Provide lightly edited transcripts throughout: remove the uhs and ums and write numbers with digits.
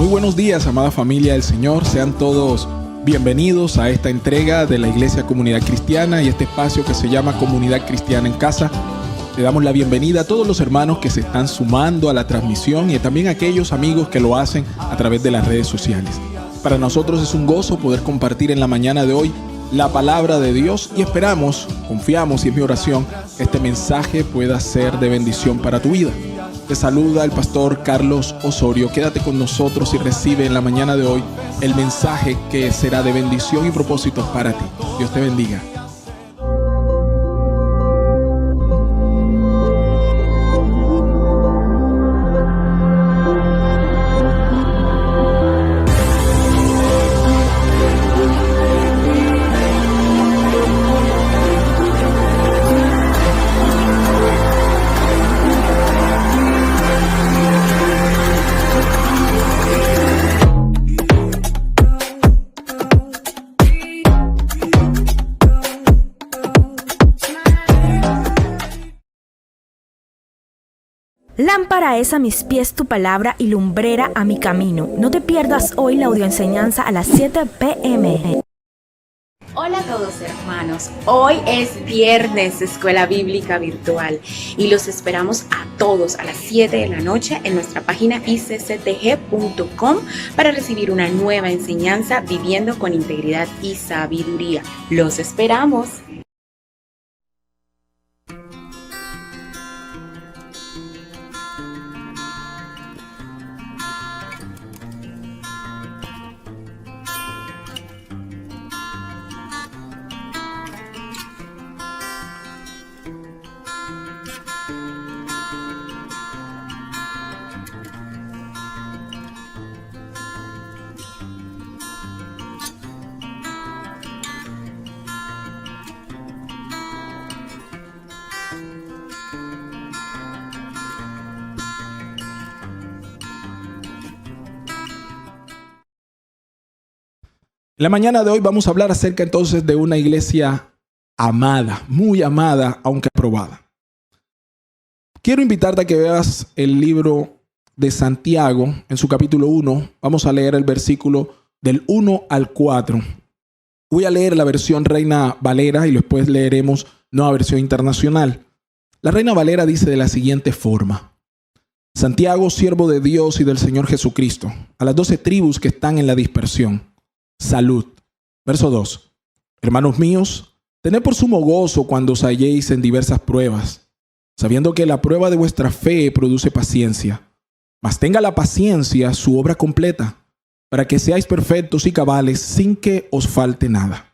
Muy buenos días, amada familia del Señor. Sean todos bienvenidos a esta entrega de la Iglesia Comunidad Cristiana y este espacio que se llama Comunidad Cristiana en Casa. Le damos la bienvenida a todos los hermanos que se están sumando a la transmisión y también a aquellos amigos que lo hacen a través de las redes sociales. Para nosotros es un gozo poder compartir en la mañana de hoy la palabra de Dios y esperamos, confiamos y es mi oración que este mensaje pueda ser de bendición para tu vida. Te saluda el pastor Carlos Osorio. Quédate con nosotros y recibe en la mañana de hoy el mensaje que será de bendición y propósitos para ti. Dios te bendiga. Lámpara es a mis pies tu palabra y lumbrera a mi camino. No te pierdas hoy la audioenseñanza a las 7 p.m. Hola a todos hermanos, hoy es viernes de Escuela Bíblica Virtual y los esperamos a todos a las 7 de la noche en nuestra página icctg.com para recibir una nueva enseñanza viviendo con integridad y sabiduría. Los esperamos. En la mañana de hoy vamos a hablar acerca entonces de una iglesia amada, muy amada, aunque aprobada. Quiero invitarte a que veas el libro de Santiago en su capítulo 1. Vamos a leer el versículo del 1 al 4. Voy a leer la versión Reina Valera y después leeremos nueva versión internacional. La Reina Valera dice de la siguiente forma: Santiago, siervo de Dios y del Señor Jesucristo, a las 12 tribus que están en la dispersión. Salud. Verso 2. Hermanos míos, tened por sumo gozo cuando os halléis en diversas pruebas, sabiendo que la prueba de vuestra fe produce paciencia. Mas tenga la paciencia su obra completa, para que seáis perfectos y cabales sin que os falte nada.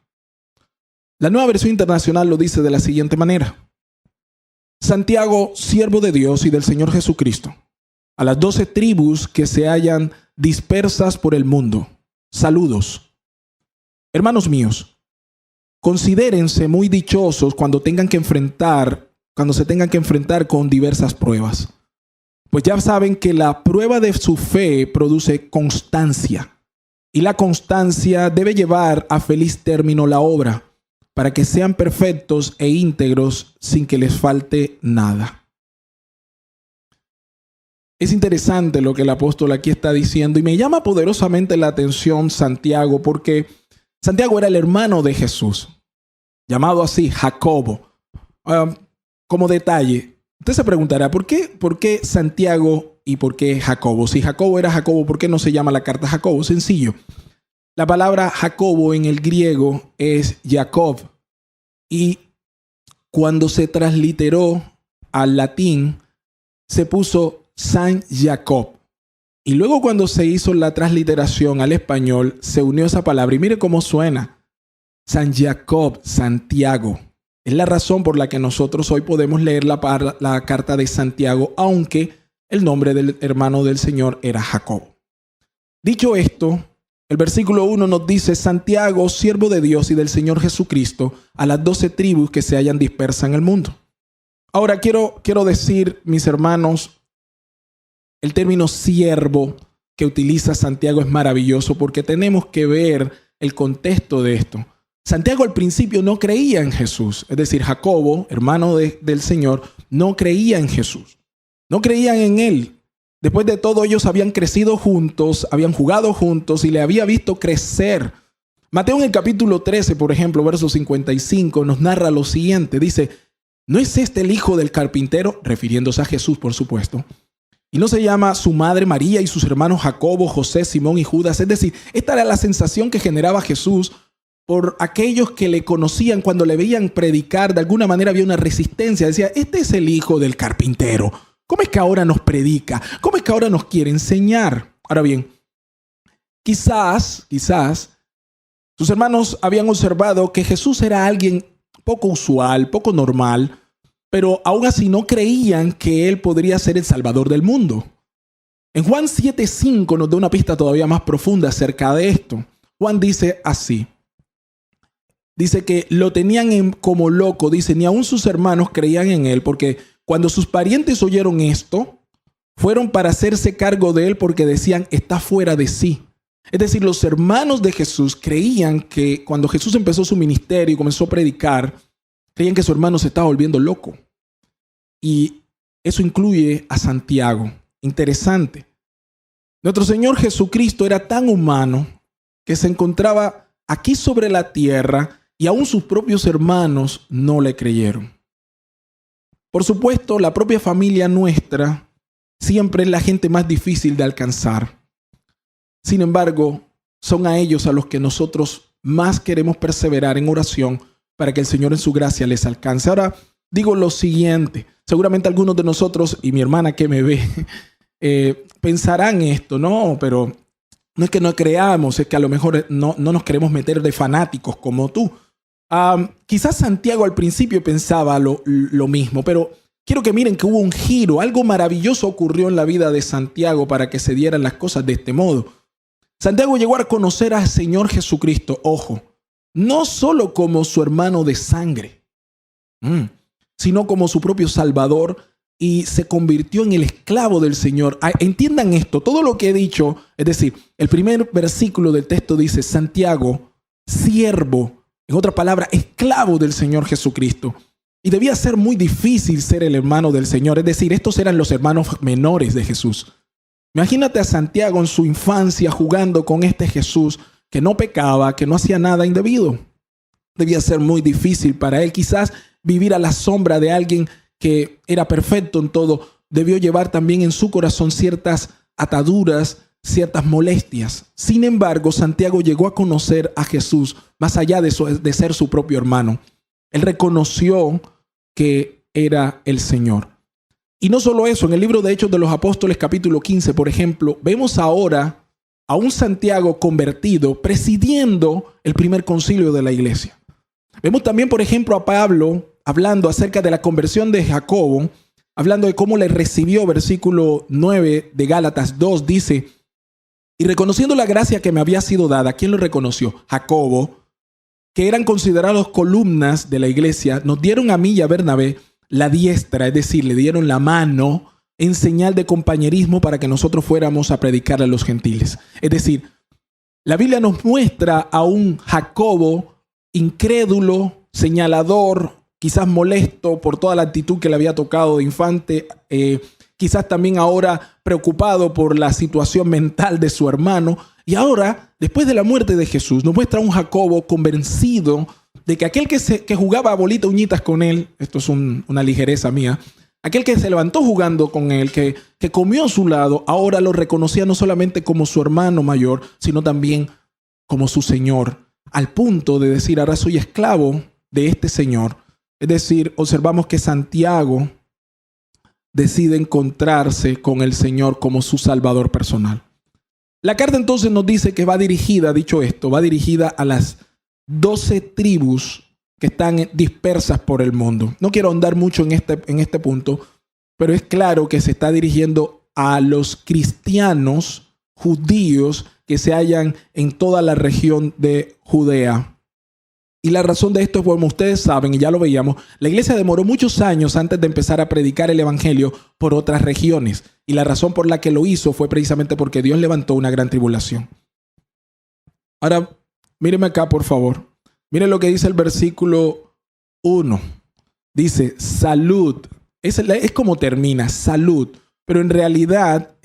La nueva versión internacional lo dice de la siguiente manera: Santiago, siervo de Dios y del Señor Jesucristo, a las 12 tribus que se hallan dispersas por el mundo. Saludos. Hermanos míos, considérense muy dichosos cuando se tengan que enfrentar con diversas pruebas. Pues ya saben que la prueba de su fe produce constancia, y la constancia debe llevar a feliz término la obra, para que sean perfectos e íntegros sin que les falte nada. Es interesante lo que el apóstol aquí está diciendo y me llama poderosamente la atención Santiago, porque Santiago era el hermano de Jesús, llamado así Jacobo. Como detalle, usted se preguntará, ¿por qué Santiago y por qué Jacobo? Si Jacobo era Jacobo, ¿por qué no se llama la carta Jacobo? Sencillo. La palabra Jacobo en el griego es Jacob y cuando se transliteró al latín se puso San Jacob. Y luego cuando se hizo la transliteración al español, se unió esa palabra. Y mire cómo suena. San Jacob, Santiago. Es la razón por la que nosotros hoy podemos leer la carta de Santiago, aunque el nombre del hermano del Señor era Jacob. Dicho esto, el versículo 1 nos dice: Santiago, siervo de Dios y del Señor Jesucristo, a las 12 tribus que se hallan dispersas en el mundo. Ahora quiero decir, mis hermanos, el término siervo que utiliza Santiago es maravilloso porque tenemos que ver el contexto de esto. Santiago al principio no creía en Jesús, es decir, Jacobo, hermano del Señor, no creía en Jesús. No creían en él. Después de todo, ellos habían crecido juntos, habían jugado juntos y le había visto crecer. Mateo en el capítulo 13, por ejemplo, verso 55, nos narra lo siguiente. Dice, ¿no es este el hijo del carpintero? Refiriéndose a Jesús, por supuesto. ¿Y no se llama su madre María y sus hermanos Jacobo, José, Simón y Judas? Es decir, esta era la sensación que generaba Jesús por aquellos que le conocían cuando le veían predicar. De alguna manera había una resistencia. Decía, este es el hijo del carpintero. ¿Cómo es que ahora nos predica? ¿Cómo es que ahora nos quiere enseñar? Ahora bien, quizás sus hermanos habían observado que Jesús era alguien poco usual, poco normal, pero aún así no creían que él podría ser el Salvador del mundo. En Juan 7:5 nos da una pista todavía más profunda acerca de esto. Juan dice así. Dice que lo tenían como loco, dice, ni aún sus hermanos creían en él, porque cuando sus parientes oyeron esto, fueron para hacerse cargo de él porque decían, está fuera de sí. Es decir, los hermanos de Jesús creían que cuando Jesús empezó su ministerio y comenzó a predicar, creían que su hermano se estaba volviendo loco. Y eso incluye a Santiago. Interesante. Nuestro Señor Jesucristo era tan humano que se encontraba aquí sobre la tierra y aún sus propios hermanos no le creyeron. Por supuesto, la propia familia nuestra siempre es la gente más difícil de alcanzar. Sin embargo, son a ellos a los que nosotros más queremos perseverar en oración para que el Señor en su gracia les alcance. Ahora digo lo siguiente, seguramente algunos de nosotros y mi hermana que me ve pensarán esto, no, pero no es que no creamos, es que a lo mejor no nos queremos meter de fanáticos como tú. Quizás Santiago al principio pensaba lo mismo, pero quiero que miren que hubo un giro, algo maravilloso ocurrió en la vida de Santiago para que se dieran las cosas de este modo. Santiago llegó a conocer al Señor Jesucristo, ojo, no solo como su hermano de sangre, sino como su propio Salvador, y se convirtió en el esclavo del Señor. Entiendan esto, todo lo que he dicho, es decir, el primer versículo del texto dice, Santiago, siervo, en otra palabra, esclavo del Señor Jesucristo. Y debía ser muy difícil ser el hermano del Señor, es decir, estos eran los hermanos menores de Jesús. Imagínate a Santiago en su infancia jugando con este Jesús que no pecaba, que no hacía nada indebido. Debía ser muy difícil para él. Quizás vivir a la sombra de alguien que era perfecto en todo debió llevar también en su corazón ciertas ataduras, ciertas molestias. Sin embargo, Santiago llegó a conocer a Jesús más allá de ser su propio hermano. Él reconoció que era el Señor. Y no solo eso, en el libro de Hechos de los Apóstoles, capítulo 15, por ejemplo, vemos ahora a un Santiago convertido presidiendo el primer concilio de la iglesia. Vemos también, por ejemplo, a Pablo hablando acerca de la conversión de Jacobo, hablando de cómo le recibió, versículo 9 de Gálatas 2, dice, y reconociendo la gracia que me había sido dada, ¿quién lo reconoció? Jacobo, que eran considerados columnas de la iglesia, nos dieron a mí y a Bernabé la diestra, es decir, le dieron la mano en señal de compañerismo para que nosotros fuéramos a predicar a los gentiles. Es decir, la Biblia nos muestra a un Jacobo incrédulo, señalador, quizás molesto por toda la actitud que le había tocado de infante, quizás también ahora preocupado por la situación mental de su hermano. Y ahora, después de la muerte de Jesús, nos muestra a un Jacobo convencido de que aquel que jugaba a bolita uñitas con él, esto es una ligereza mía, aquel que se levantó jugando con él, que comió a su lado, ahora lo reconocía no solamente como su hermano mayor, sino también como su Señor, al punto de decir, ahora soy esclavo de este Señor. Es decir, observamos que Santiago decide encontrarse con el Señor como su Salvador personal. La carta entonces nos dice que va dirigida, dicho esto, va dirigida a las 12 tribus que están dispersas por el mundo. No quiero ahondar mucho en este punto, pero es claro que se está dirigiendo a los cristianos judíos que se hallan en toda la región de Judea. Y la razón de esto es, como ustedes saben, y ya lo veíamos, la iglesia demoró muchos años antes de empezar a predicar el evangelio por otras regiones. Y la razón por la que lo hizo fue precisamente porque Dios levantó una gran tribulación. Ahora, míreme acá, por favor. Miren lo que dice el versículo 1. Dice, salud. Es como termina, salud. Pero en realidad,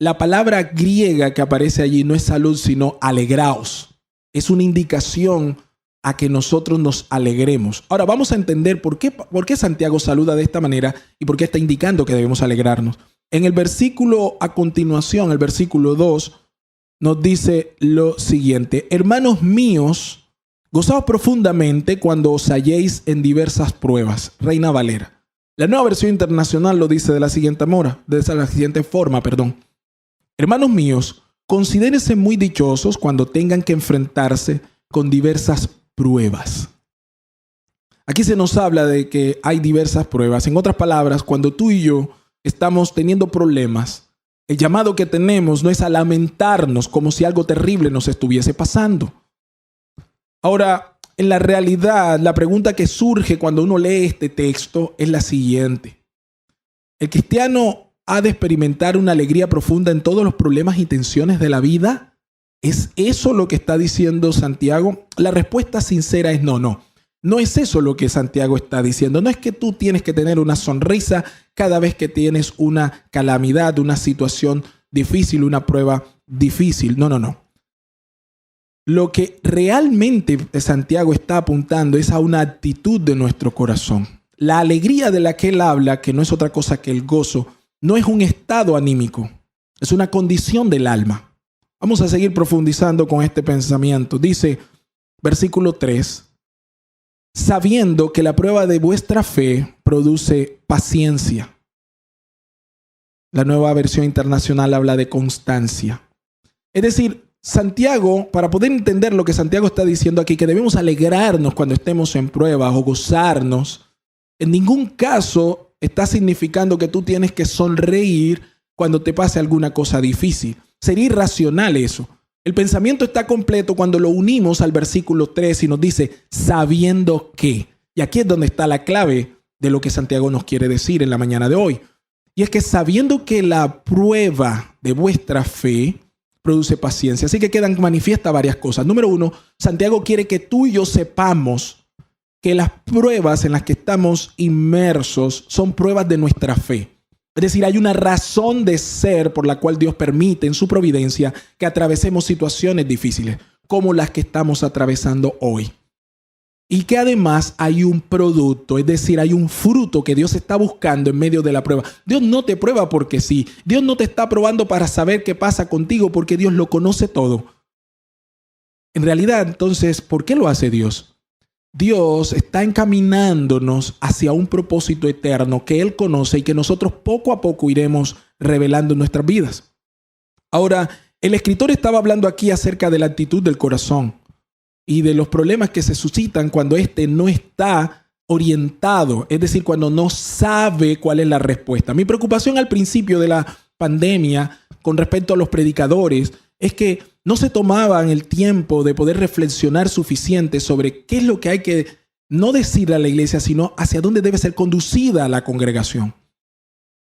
la palabra griega que aparece allí no es salud, sino alegraos. Es una indicación a que nosotros nos alegremos. Ahora vamos a entender por qué Santiago saluda de esta manera y por qué está indicando que debemos alegrarnos. En el versículo a continuación, el versículo 2, nos dice lo siguiente: hermanos míos, gozaos profundamente cuando os halléis en diversas pruebas. Reina Valera. La Nueva Versión Internacional lo dice de la siguiente forma. Hermanos míos, considérense muy dichosos cuando tengan que enfrentarse con diversas pruebas. Aquí se nos habla de que hay diversas pruebas. En otras palabras, cuando tú y yo estamos teniendo problemas, el llamado que tenemos no es a lamentarnos como si algo terrible nos estuviese pasando. Ahora, en la realidad, la pregunta que surge cuando uno lee este texto es la siguiente: ¿el cristiano ha de experimentar una alegría profunda en todos los problemas y tensiones de la vida? ¿Es eso lo que está diciendo Santiago? La respuesta sincera es no. No es eso lo que Santiago está diciendo. No es que tú tienes que tener una sonrisa cada vez que tienes una calamidad, una situación difícil, una prueba difícil. No. Lo que realmente Santiago está apuntando es a una actitud de nuestro corazón. La alegría de la que él habla, que no es otra cosa que el gozo, no es un estado anímico, es una condición del alma. Vamos a seguir profundizando con este pensamiento. Dice, versículo 3, sabiendo que la prueba de vuestra fe produce paciencia. La Nueva Versión Internacional habla de constancia. Es decir, Santiago, para poder entender lo que Santiago está diciendo aquí, que debemos alegrarnos cuando estemos en pruebas o gozarnos, en ningún caso está significando que tú tienes que sonreír cuando te pase alguna cosa difícil. Sería irracional eso. El pensamiento está completo cuando lo unimos al versículo 3 y nos dice, sabiendo que. Y aquí es donde está la clave de lo que Santiago nos quiere decir en la mañana de hoy. Y es que sabiendo que la prueba de vuestra fe produce paciencia. Así que quedan manifiestas varias cosas. Número 1, Santiago quiere que tú y yo sepamos que las pruebas en las que estamos inmersos son pruebas de nuestra fe. Es decir, hay una razón de ser por la cual Dios permite en su providencia que atravesemos situaciones difíciles, como las que estamos atravesando hoy. Y que además hay un producto, es decir, hay un fruto que Dios está buscando en medio de la prueba. Dios no te prueba porque sí. Dios no te está probando para saber qué pasa contigo porque Dios lo conoce todo. En realidad, entonces, ¿por qué lo hace Dios? Dios está encaminándonos hacia un propósito eterno que Él conoce y que nosotros poco a poco iremos revelando en nuestras vidas. Ahora, el escritor estaba hablando aquí acerca de la actitud del corazón y de los problemas que se suscitan cuando éste no está orientado, es decir, cuando no sabe cuál es la respuesta. Mi preocupación al principio de la pandemia con respecto a los predicadores es que no se tomaban el tiempo de poder reflexionar suficiente sobre qué es lo que hay que no decirle a la iglesia, sino hacia dónde debe ser conducida la congregación.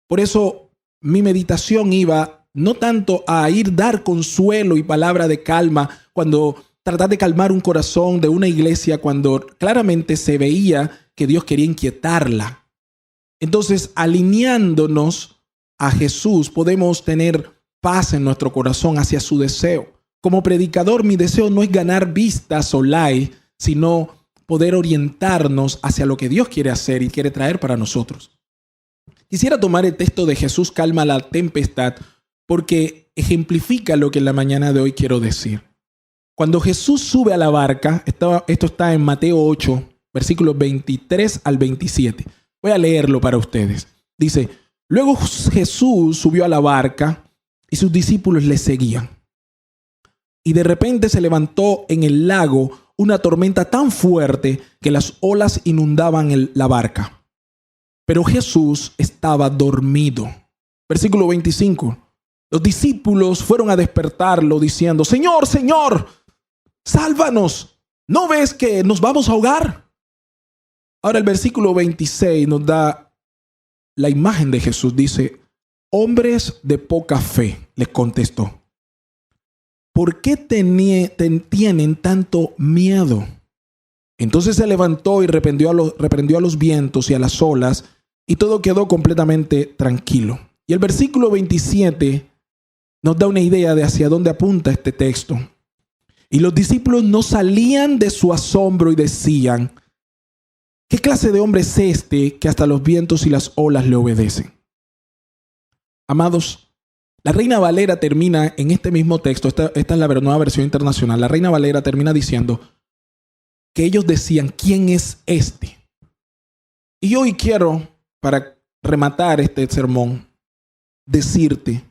Por eso mi meditación iba no tanto a dar consuelo y palabra de calma, cuando tratar de calmar un corazón de una iglesia cuando claramente se veía que Dios quería inquietarla. Entonces, alineándonos a Jesús, podemos tener paz en nuestro corazón hacia su deseo. Como predicador, mi deseo no es ganar vistas o like, sino poder orientarnos hacia lo que Dios quiere hacer y quiere traer para nosotros. Quisiera tomar el texto de Jesús calma la tempestad porque ejemplifica lo que en la mañana de hoy quiero decir. Cuando Jesús sube a la barca, esto está en Mateo 8, versículos 23 al 27. Voy a leerlo para ustedes. Dice, luego Jesús subió a la barca y sus discípulos le seguían. Y de repente se levantó en el lago una tormenta tan fuerte que las olas inundaban la barca. Pero Jesús estaba dormido. Versículo 25. Los discípulos fueron a despertarlo diciendo, Señor, Señor, sálvanos. ¿No ves que nos vamos a ahogar? Ahora el versículo 26 nos da la imagen de Jesús. Dice, hombres de poca fe, les contestó. ¿Por qué tienen tanto miedo? Entonces se levantó y reprendió a los vientos y a las olas, y todo quedó completamente tranquilo. Y el versículo 27 nos da una idea de hacia dónde apunta este texto. Y los discípulos no salían de su asombro y decían: ¿qué clase de hombre es este que hasta los vientos y las olas le obedecen? Amados, la Reina Valera termina en este mismo texto, esta es la nueva versión internacional, la Reina Valera termina diciendo que ellos decían: ¿quién es este? Y hoy quiero, para rematar este sermón, decirte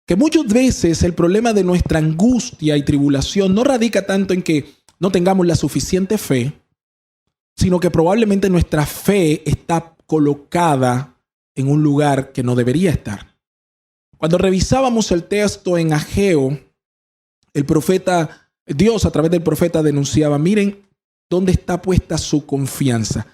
que muchas veces el problema de nuestra angustia y tribulación no radica tanto en que no tengamos la suficiente fe, sino que probablemente nuestra fe está colocada en un lugar que no debería estar. Cuando revisábamos el texto en Ageo, el profeta, Dios a través del profeta denunciaba: miren dónde está puesta su confianza.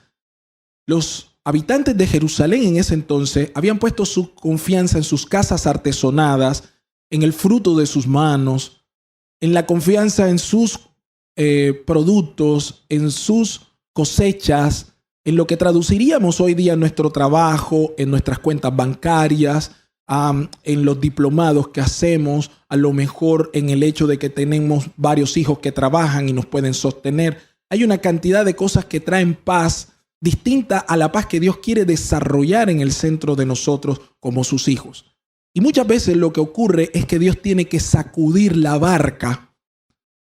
Los habitantes de Jerusalén en ese entonces habían puesto su confianza en sus casas artesonadas, en el fruto de sus manos, en la confianza en sus productos, en sus cosechas, en lo que traduciríamos hoy día en nuestro trabajo, en nuestras cuentas bancarias, en los diplomados que hacemos, a lo mejor en el hecho de que tenemos varios hijos que trabajan y nos pueden sostener. Hay una cantidad de cosas que traen paz distinta a la paz que Dios quiere desarrollar en el centro de nosotros como sus hijos. Y muchas veces lo que ocurre es que Dios tiene que sacudir la barca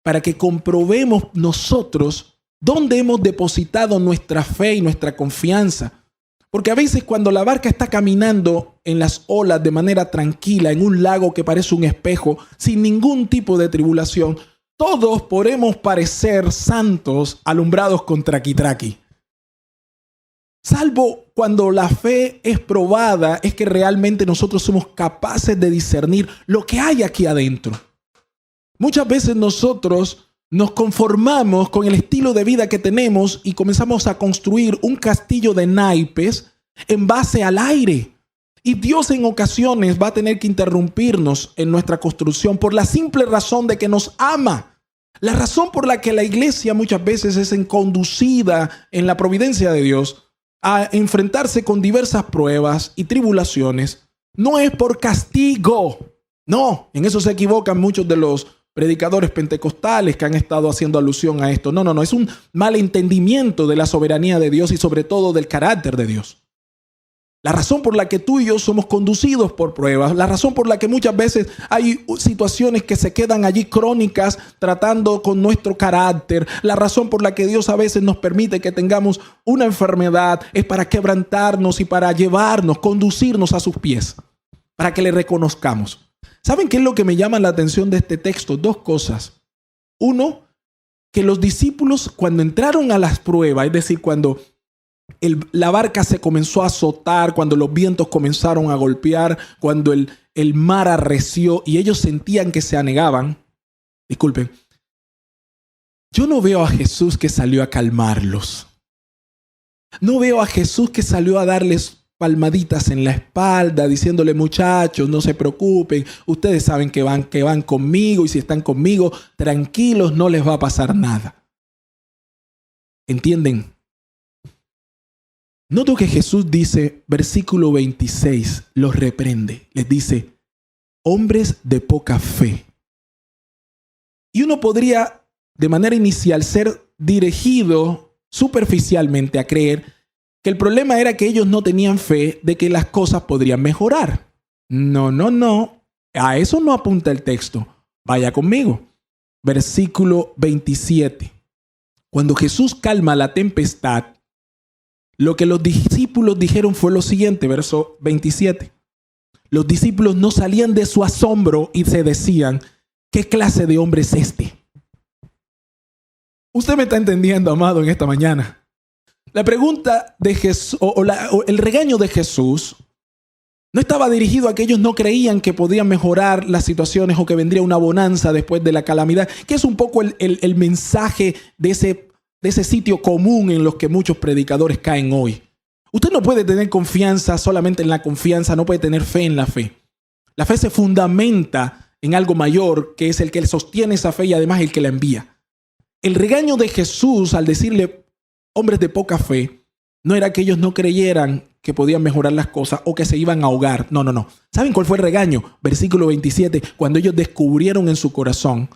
para que comprobemos nosotros dónde hemos depositado nuestra fe y nuestra confianza. Porque a veces cuando la barca está caminando en las olas de manera tranquila, en un lago que parece un espejo, sin ningún tipo de tribulación, todos podemos parecer santos alumbrados con traquitraqui. Salvo cuando la fe es probada, es que realmente nosotros somos capaces de discernir lo que hay aquí adentro. Muchas veces nosotros nos conformamos con el estilo de vida que tenemos y comenzamos a construir un castillo de naipes en base al aire. Y Dios en ocasiones va a tener que interrumpirnos en nuestra construcción por la simple razón de que nos ama. La razón por la que la iglesia muchas veces es conducida en la providencia de Dios a enfrentarse con diversas pruebas y tribulaciones no es por castigo. No, en eso se equivocan muchos de los predicadores pentecostales que han estado haciendo alusión a esto. No, es un mal entendimiento de la soberanía de Dios y sobre todo del carácter de Dios. La razón por la que tú y yo somos conducidos por pruebas, la razón por la que muchas veces hay situaciones que se quedan allí crónicas tratando con nuestro carácter, la razón por la que Dios a veces nos permite que tengamos una enfermedad es para quebrantarnos y para llevarnos, conducirnos a sus pies, para que le reconozcamos. ¿Saben qué es lo que me llama la atención de este texto? Dos cosas. Uno, que los discípulos cuando entraron a las pruebas, es decir, cuando la barca se comenzó a azotar, cuando los vientos comenzaron a golpear, cuando el mar arreció y ellos sentían que se anegaban. Disculpen, yo no veo a Jesús que salió a calmarlos. No veo a Jesús que salió a darles palmaditas en la espalda, diciéndole: muchachos, no se preocupen, ustedes saben que van conmigo y si están conmigo, tranquilos, no les va a pasar nada. ¿Entienden? Noto que Jesús dice, versículo 26, los reprende, les dice: hombres de poca fe. Y uno podría, de manera inicial, ser dirigido superficialmente a creer que el problema era que ellos no tenían fe de que las cosas podrían mejorar. No. A eso no apunta el texto. Vaya conmigo. Versículo 27. Cuando Jesús calma la tempestad, lo que los discípulos dijeron fue lo siguiente, verso 27. Los discípulos no salían de su asombro y se decían: ¿qué clase de hombre es este? Usted me está entendiendo, amado, en esta mañana. La pregunta de Jesús, o el regaño de Jesús, no estaba dirigido a que ellos no creían que podían mejorar las situaciones o que vendría una bonanza después de la calamidad, que es un poco el mensaje de ese sitio común en los que muchos predicadores caen hoy. Usted no puede tener confianza solamente en la confianza, no puede tener fe en la fe. La fe se fundamenta en algo mayor, que es el que sostiene esa fe y además el que la envía. El regaño de Jesús al decirle hombres de poca fe No era que ellos no creyeran que podían mejorar las cosas o que se iban a ahogar. No, no, no. ¿Saben cuál fue el regaño? Versículo 27, cuando ellos descubrieron en su corazón,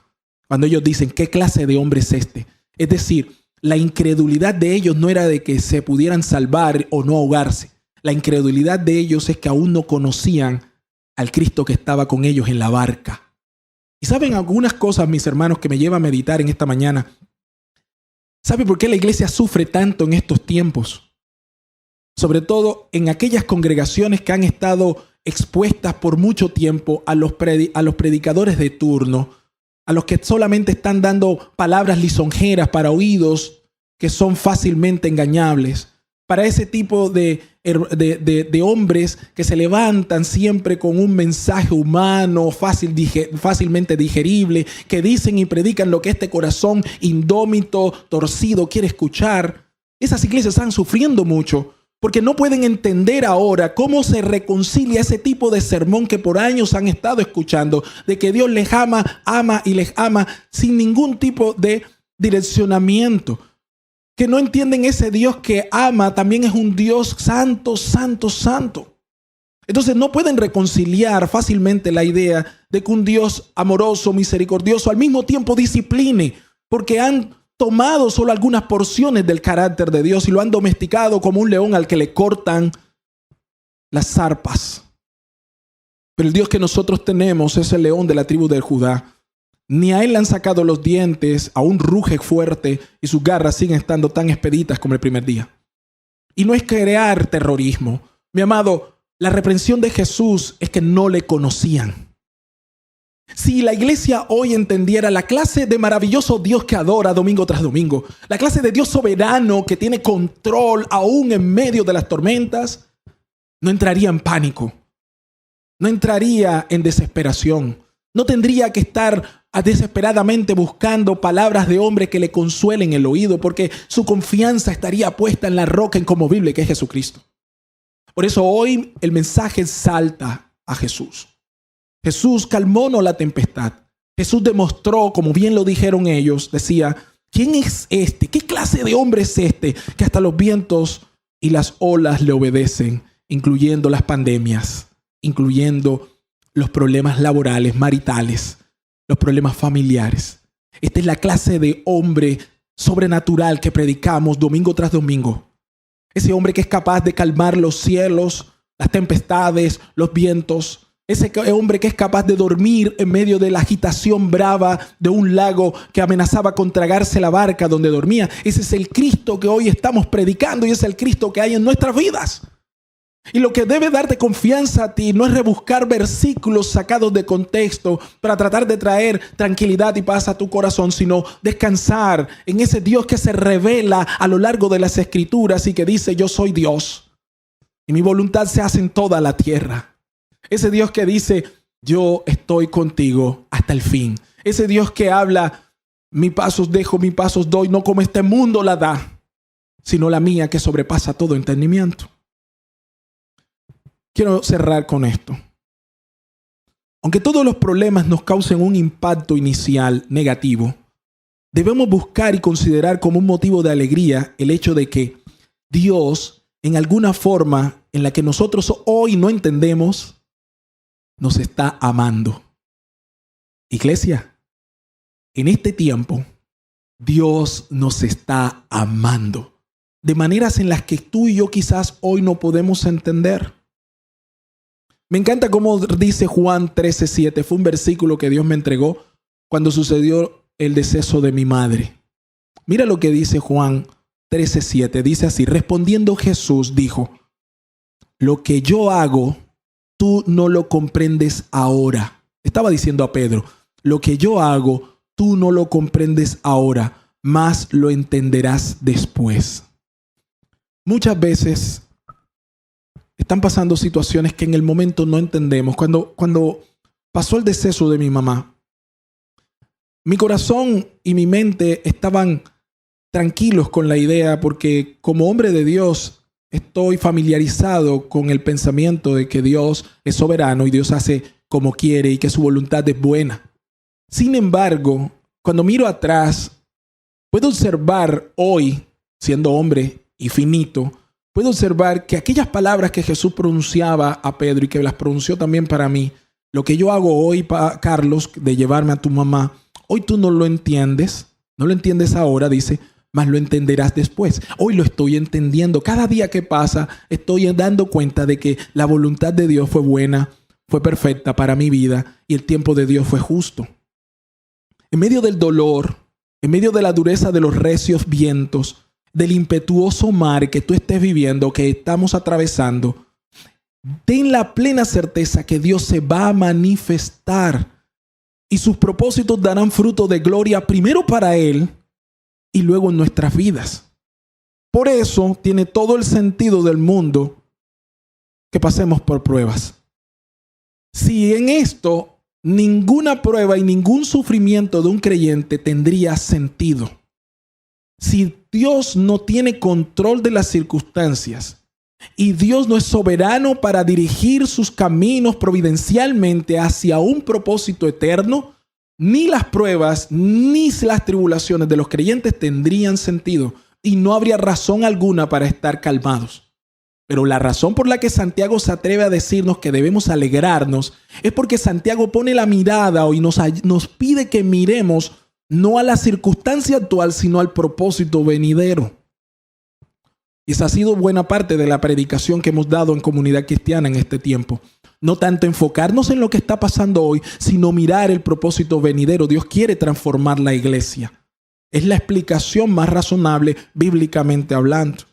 cuando ellos dicen, ¿qué clase de hombre es este? Es decir, la incredulidad de ellos no era de que se pudieran salvar o no ahogarse. La incredulidad de ellos es que aún no conocían al Cristo que estaba con ellos en la barca. Y saben algunas cosas, mis hermanos, que me lleva a meditar en esta mañana. ¿Saben por qué la iglesia sufre tanto en estos tiempos? Sobre todo en aquellas congregaciones que han estado expuestas por mucho tiempo a los predicadores de turno, a los que solamente están dando palabras lisonjeras para oídos que son fácilmente engañables, para ese tipo de hombres que se levantan siempre con un mensaje humano, fácilmente digerible, que dicen y predican lo que este corazón indómito, torcido quiere escuchar. Esas iglesias están sufriendo mucho porque no pueden entender ahora cómo se reconcilia ese tipo de sermón que por años han estado escuchando, de que Dios les ama y les ama sin ningún tipo de direccionamiento. Que no entienden ese Dios que ama también es un Dios santo, santo, santo. Entonces no pueden reconciliar fácilmente la idea de que un Dios amoroso, misericordioso, al mismo tiempo discipline, porque han tomado solo algunas porciones del carácter de Dios y lo han domesticado como un león al que le cortan las zarpas. Pero el Dios que nosotros tenemos es el león de la tribu de Judá. Ni a él le han sacado los dientes, aún ruge fuerte y sus garras siguen estando tan expeditas como el primer día. Y no es crear terrorismo. Mi amado, la reprensión de Jesús es que no le conocían. Si la iglesia hoy entendiera la clase de maravilloso Dios que adora domingo tras domingo, la clase de Dios soberano que tiene control aún en medio de las tormentas, no entraría en pánico, no entraría en desesperación, no tendría que estar desesperadamente buscando palabras de hombre que le consuelen el oído, porque su confianza estaría puesta en la roca inconmovible que es Jesucristo. Por eso hoy el mensaje salta a Jesús. Jesús calmó no la tempestad. Jesús demostró, como bien lo dijeron ellos, decía, ¿quién es este? ¿Qué clase de hombre es este? Que hasta los vientos y las olas le obedecen, incluyendo las pandemias, incluyendo los problemas laborales, maritales, los problemas familiares. Esta es la clase de hombre sobrenatural que predicamos domingo tras domingo. Ese hombre que es capaz de calmar los cielos, las tempestades, los vientos. Ese hombre que es capaz de dormir en medio de la agitación brava de un lago que amenazaba con tragarse la barca donde dormía. Ese es el Cristo que hoy estamos predicando y es el Cristo que hay en nuestras vidas. Y lo que debe darte confianza a ti no es rebuscar versículos sacados de contexto para tratar de traer tranquilidad y paz a tu corazón, sino descansar en ese Dios que se revela a lo largo de las Escrituras y que dice, yo soy Dios y mi voluntad se hace en toda la tierra. Ese Dios que dice, yo estoy contigo hasta el fin. Ese Dios que habla, mis pasos dejo, mis pasos doy, no como este mundo la da, sino la mía que sobrepasa todo entendimiento. Quiero cerrar con esto. Aunque todos los problemas nos causen un impacto inicial negativo, debemos buscar y considerar como un motivo de alegría el hecho de que Dios, en alguna forma en la que nosotros hoy no entendemos, nos está amando. Iglesia, en este tiempo, Dios nos está amando de maneras en las que tú y yo quizás hoy no podemos entender. Me encanta cómo dice Juan 13:7. Fue un versículo que Dios me entregó cuando sucedió el deceso de mi madre. Mira lo que dice Juan 13:7. Dice así, respondiendo Jesús dijo, lo que yo hago, tú no lo comprendes ahora. Estaba diciendo a Pedro, lo que yo hago, tú no lo comprendes ahora, mas lo entenderás después. Muchas veces están pasando situaciones que en el momento no entendemos. Cuando pasó el deceso de mi mamá, mi corazón y mi mente estaban tranquilos con la idea porque como hombre de Dios estoy familiarizado con el pensamiento de que Dios es soberano y Dios hace como quiere y que su voluntad es buena. Sin embargo, cuando miro atrás, puedo observar hoy, siendo hombre y finito, puedo observar que aquellas palabras que Jesús pronunciaba a Pedro y que las pronunció también para mí, lo que yo hago hoy, Carlos, de llevarme a tu mamá, hoy tú no lo entiendes ahora, dice, mas lo entenderás después. Hoy lo estoy entendiendo. Cada día que pasa estoy dando cuenta de que la voluntad de Dios fue buena, fue perfecta para mi vida y el tiempo de Dios fue justo. En medio del dolor, en medio de la dureza de los recios vientos, del impetuoso mar que tú estés viviendo, que estamos atravesando, ten la plena certeza que Dios se va a manifestar y sus propósitos darán fruto de gloria primero para Él y luego en nuestras vidas. Por eso tiene todo el sentido del mundo que pasemos por pruebas. Si en esto ninguna prueba y ningún sufrimiento de un creyente tendría sentido. Si Dios no tiene control de las circunstancias y Dios no es soberano para dirigir sus caminos providencialmente hacia un propósito eterno, ni las pruebas ni las tribulaciones de los creyentes tendrían sentido y no habría razón alguna para estar calmados. Pero la razón por la que Santiago se atreve a decirnos que debemos alegrarnos es porque Santiago pone la mirada y nos pide que miremos no a la circunstancia actual, sino al propósito venidero. Y esa ha sido buena parte de la predicación que hemos dado en Comunidad Cristiana en este tiempo. No tanto enfocarnos en lo que está pasando hoy, sino mirar el propósito venidero. Dios quiere transformar la iglesia. Es la explicación más razonable bíblicamente hablando.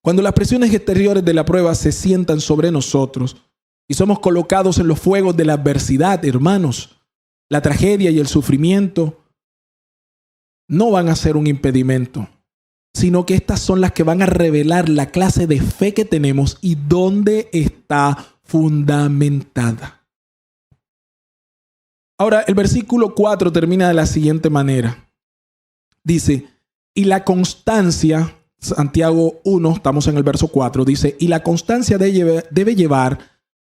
Cuando las presiones exteriores de la prueba se sientan sobre nosotros y somos colocados en los fuegos de la adversidad, hermanos, la tragedia y el sufrimiento no van a ser un impedimento, sino que estas son las que van a revelar la clase de fe que tenemos y dónde está fundamentada. Ahora, el versículo 4 termina de la siguiente manera. Dice, y la constancia, Santiago 1, estamos en el verso 4, dice, y la constancia debe llevar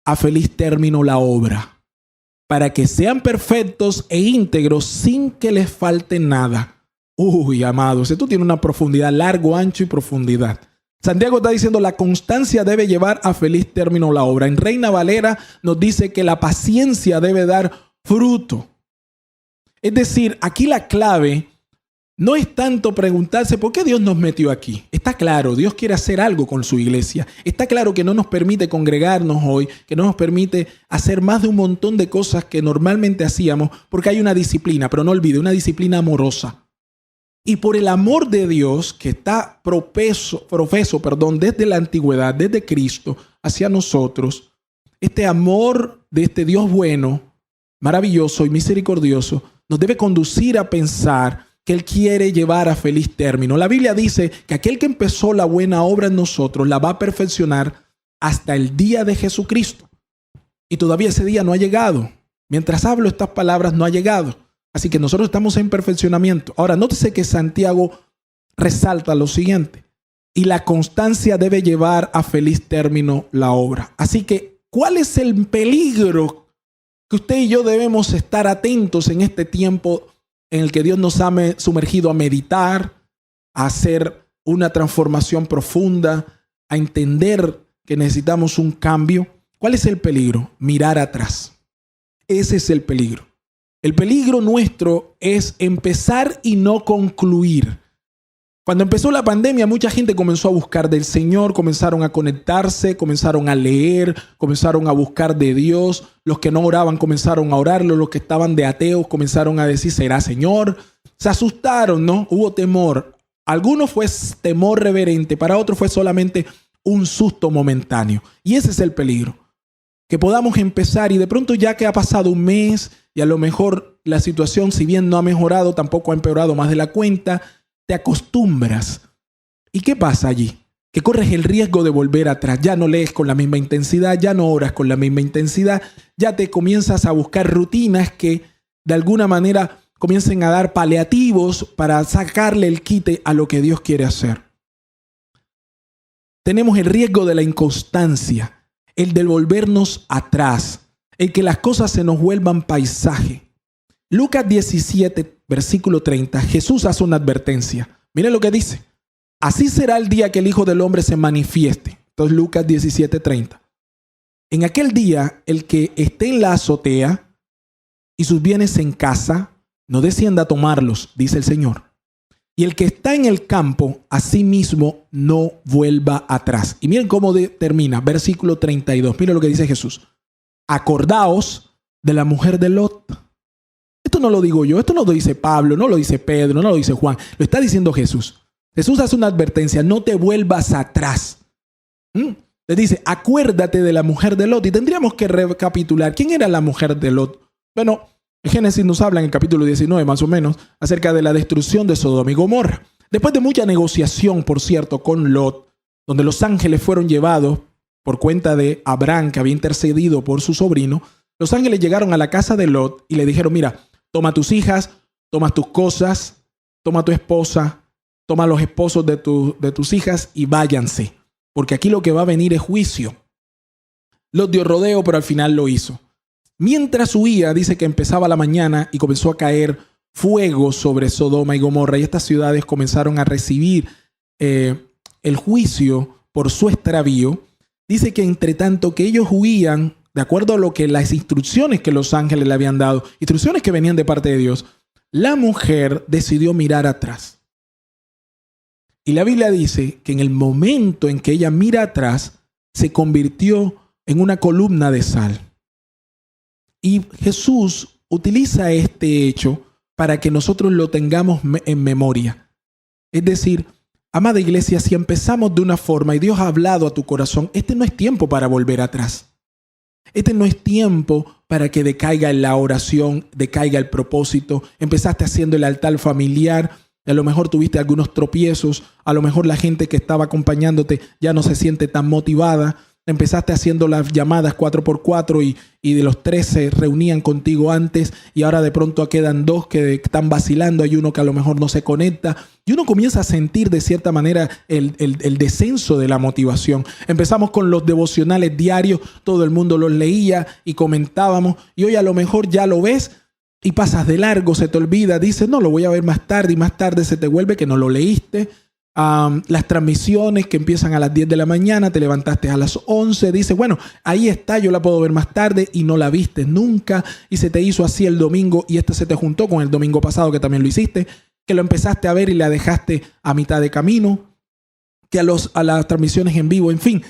a feliz término la obra, para que sean perfectos e íntegros sin que les falte nada. Uy, amados, esto tiene una profundidad, largo, ancho y profundidad. Santiago está diciendo, la constancia debe llevar a feliz término la obra. En Reina Valera nos dice que la paciencia debe dar fruto. Es decir, aquí la clave no es tanto preguntarse por qué Dios nos metió aquí. Está claro, Dios quiere hacer algo con su iglesia. Está claro que no nos permite congregarnos hoy, que no nos permite hacer más de un montón de cosas que normalmente hacíamos porque hay una disciplina, pero no olvide, una disciplina amorosa. Y por el amor de Dios que está profeso, desde la antigüedad, desde Cristo hacia nosotros, este amor de este Dios bueno, maravilloso y misericordioso, nos debe conducir a pensar que Él quiere llevar a feliz término. La Biblia dice que aquel que empezó la buena obra en nosotros la va a perfeccionar hasta el día de Jesucristo. Y todavía ese día no ha llegado. Mientras hablo estas palabras no ha llegado. Así que nosotros estamos en perfeccionamiento. Ahora, nótese que Santiago resalta lo siguiente. Y la constancia debe llevar a feliz término la obra. Así que, ¿cuál es el peligro que usted y yo debemos estar atentos en este tiempo en el que Dios nos ha sumergido a meditar, a hacer una transformación profunda, a entender que necesitamos un cambio? ¿Cuál es el peligro? Mirar atrás. Ese es el peligro. El peligro nuestro es empezar y no concluir. Cuando empezó la pandemia, mucha gente comenzó a buscar del Señor, comenzaron a conectarse, comenzaron a leer, comenzaron a buscar de Dios. Los que no oraban comenzaron a orarlo, los que estaban de ateos comenzaron a decir, ¿será Señor? Se asustaron, ¿no? Hubo temor. Algunos fue temor reverente, para otros fue solamente un susto momentáneo. Y ese es el peligro. Que podamos empezar y de pronto ya que ha pasado un mes y a lo mejor la situación, si bien no ha mejorado, tampoco ha empeorado más de la cuenta, te acostumbras. ¿Y qué pasa allí? Que corres el riesgo de volver atrás. Ya no lees con la misma intensidad, ya no oras con la misma intensidad, ya te comienzas a buscar rutinas que de alguna manera comiencen a dar paliativos para sacarle el quite a lo que Dios quiere hacer. Tenemos el riesgo de la inconstancia, el de volvernos atrás, el que las cosas se nos vuelvan paisaje. Lucas 17, versículo 30, Jesús hace una advertencia. Mire lo que dice. Así será el día que el Hijo del Hombre se manifieste. Entonces Lucas 17:30. En aquel día, el que esté en la azotea y sus bienes en casa, no descienda a tomarlos, dice el Señor. Y el que está en el campo, asimismo no vuelva atrás. Y miren cómo termina, versículo 32. Miren lo que dice Jesús. Acordaos de la mujer de Lot. Esto no lo digo yo, esto no lo dice Pablo, no lo dice Pedro, no lo dice Juan. Lo está diciendo Jesús. Jesús hace una advertencia, no te vuelvas atrás. Le dice, acuérdate de la mujer de Lot. Y tendríamos que recapitular. ¿Quién era la mujer de Lot? Bueno, en Génesis nos habla en el capítulo 19 más o menos acerca de la destrucción de Sodoma y Gomorra. Después de mucha negociación, por cierto, con Lot, donde los ángeles fueron llevados por cuenta de Abraham, que había intercedido por su sobrino, los ángeles llegaron a la casa de Lot y le dijeron, mira, toma tus hijas, toma tus cosas, toma tu esposa, toma los esposos de tus hijas y váyanse, porque aquí lo que va a venir es juicio. Lot dio rodeo, pero al final lo hizo. Mientras huía, dice que empezaba la mañana y comenzó a caer fuego sobre Sodoma y Gomorra, y estas ciudades comenzaron a recibir el juicio por su extravío. Dice que entre tanto que ellos huían, de acuerdo a lo que las instrucciones que los ángeles le habían dado, instrucciones que venían de parte de Dios, la mujer decidió mirar atrás. Y la Biblia dice que en el momento en que ella mira atrás, se convirtió en una columna de sal. Y Jesús utiliza este hecho para que nosotros lo tengamos en memoria. Es decir, amada iglesia, si empezamos de una forma y Dios ha hablado a tu corazón, este no es tiempo para volver atrás. Este no es tiempo para que decaiga la oración, decaiga el propósito. Empezaste haciendo el altar familiar, a lo mejor tuviste algunos tropiezos, a lo mejor la gente que estaba acompañándote ya no se siente tan motivada. Empezaste haciendo las llamadas 4x4 y de los 3 se reunían contigo antes y ahora de pronto quedan 2 que están vacilando, hay uno que a lo mejor no se conecta y uno comienza a sentir de cierta manera el descenso de la motivación. Empezamos con los devocionales diarios, todo el mundo los leía y comentábamos y hoy a lo mejor ya lo ves y pasas de largo, se te olvida, dices no, lo voy a ver más tarde y más tarde se te vuelve que no lo leíste. Las transmisiones que empiezan a las 10 de la mañana, te levantaste a las 11, dices, bueno, ahí está, yo la puedo ver más tarde y no la viste nunca y se te hizo así el domingo y se te juntó con el domingo pasado que también lo hiciste, que lo empezaste a ver y la dejaste a mitad de camino, que a las transmisiones en vivo, en fin,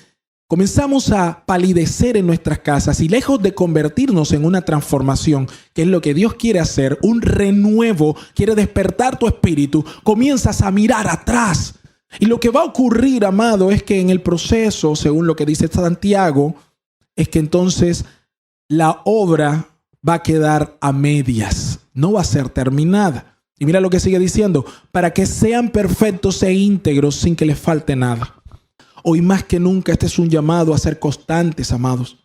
comenzamos a palidecer en nuestras casas y lejos de convertirnos en una transformación, que es lo que Dios quiere hacer, un renuevo, quiere despertar tu espíritu, comienzas a mirar atrás. Y lo que va a ocurrir, amado, es que en el proceso, según lo que dice Santiago, es que entonces la obra va a quedar a medias, no va a ser terminada. Y mira lo que sigue diciendo, para que sean perfectos e íntegros sin que les falte nada. Hoy más que nunca este es un llamado a ser constantes, amados.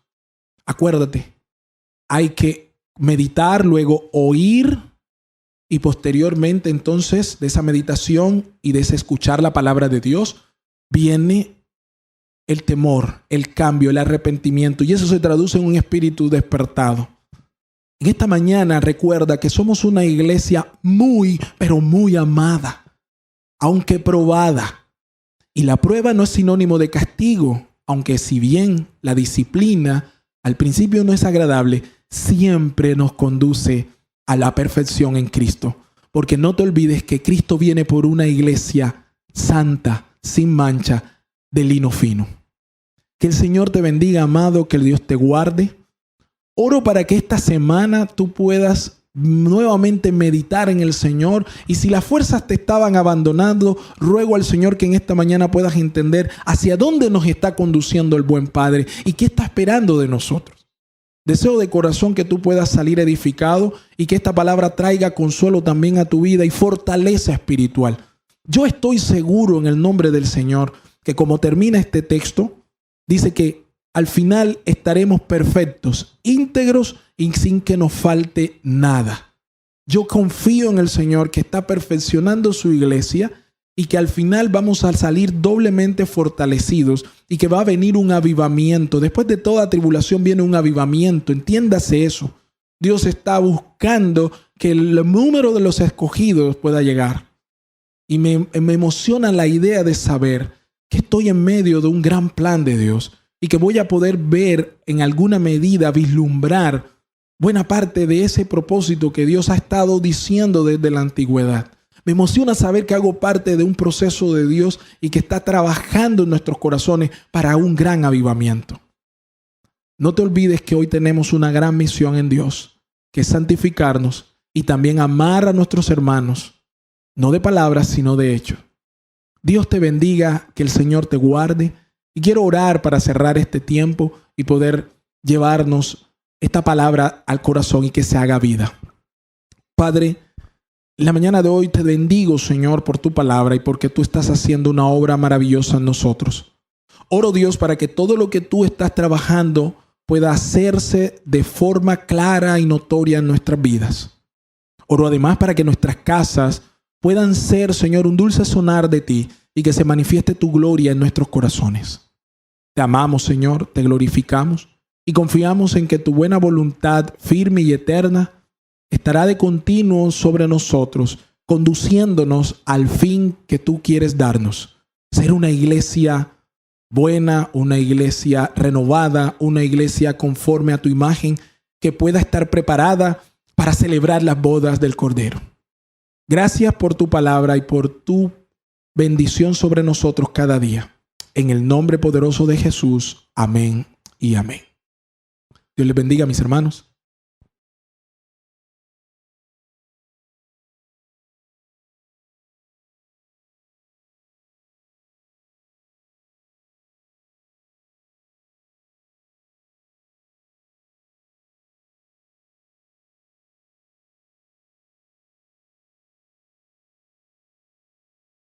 Acuérdate, hay que meditar, luego oír y posteriormente entonces de esa meditación y de ese escuchar la palabra de Dios viene el temor, el cambio, el arrepentimiento y eso se traduce en un espíritu despertado. En esta mañana recuerda que somos una iglesia muy, pero muy amada, aunque probada. Y la prueba no es sinónimo de castigo, aunque si bien la disciplina al principio no es agradable, siempre nos conduce a la perfección en Cristo. Porque no te olvides que Cristo viene por una iglesia santa, sin mancha, de lino fino. Que el Señor te bendiga, amado, que el Dios te guarde. Oro para que esta semana tú puedas nuevamente meditar en el Señor y si las fuerzas te estaban abandonando, ruego al Señor que en esta mañana puedas entender hacia dónde nos está conduciendo el buen Padre y qué está esperando de nosotros. Deseo de corazón que tú puedas salir edificado y que esta palabra traiga consuelo también a tu vida y fortaleza espiritual. Yo estoy seguro en el nombre del Señor que como termina este texto, dice que al final estaremos perfectos, íntegros y sin que nos falte nada. Yo confío en el Señor que está perfeccionando su iglesia y que al final vamos a salir doblemente fortalecidos y que va a venir un avivamiento. Después de toda tribulación viene un avivamiento, entiéndase eso. Dios está buscando que el número de los escogidos pueda llegar. y me emociona la idea de saber que estoy en medio de un gran plan de Dios y que voy a poder ver en alguna medida, vislumbrar buena parte de ese propósito que Dios ha estado diciendo desde la antigüedad. Me emociona saber que hago parte de un proceso de Dios y que está trabajando en nuestros corazones para un gran avivamiento. No te olvides que hoy tenemos una gran misión en Dios, que es santificarnos y también amar a nuestros hermanos, no de palabras, sino de hecho. Dios te bendiga, que el Señor te guarde. Y quiero orar para cerrar este tiempo y poder llevarnos esta palabra al corazón y que se haga vida. Padre, en la mañana de hoy te bendigo, Señor, por tu palabra y porque tú estás haciendo una obra maravillosa en nosotros. Oro, Dios, para que todo lo que tú estás trabajando pueda hacerse de forma clara y notoria en nuestras vidas. Oro además para que nuestras casas puedan ser, Señor, un dulce sonar de ti y que se manifieste tu gloria en nuestros corazones. Te amamos, Señor, te glorificamos y confiamos en que tu buena voluntad firme y eterna estará de continuo sobre nosotros, conduciéndonos al fin que tú quieres darnos. Ser una iglesia buena, una iglesia renovada, una iglesia conforme a tu imagen, que pueda estar preparada para celebrar las bodas del Cordero. Gracias por tu palabra y por tu bendición sobre nosotros cada día. En el nombre poderoso de Jesús. Amén y amén. Dios les bendiga, mis hermanos.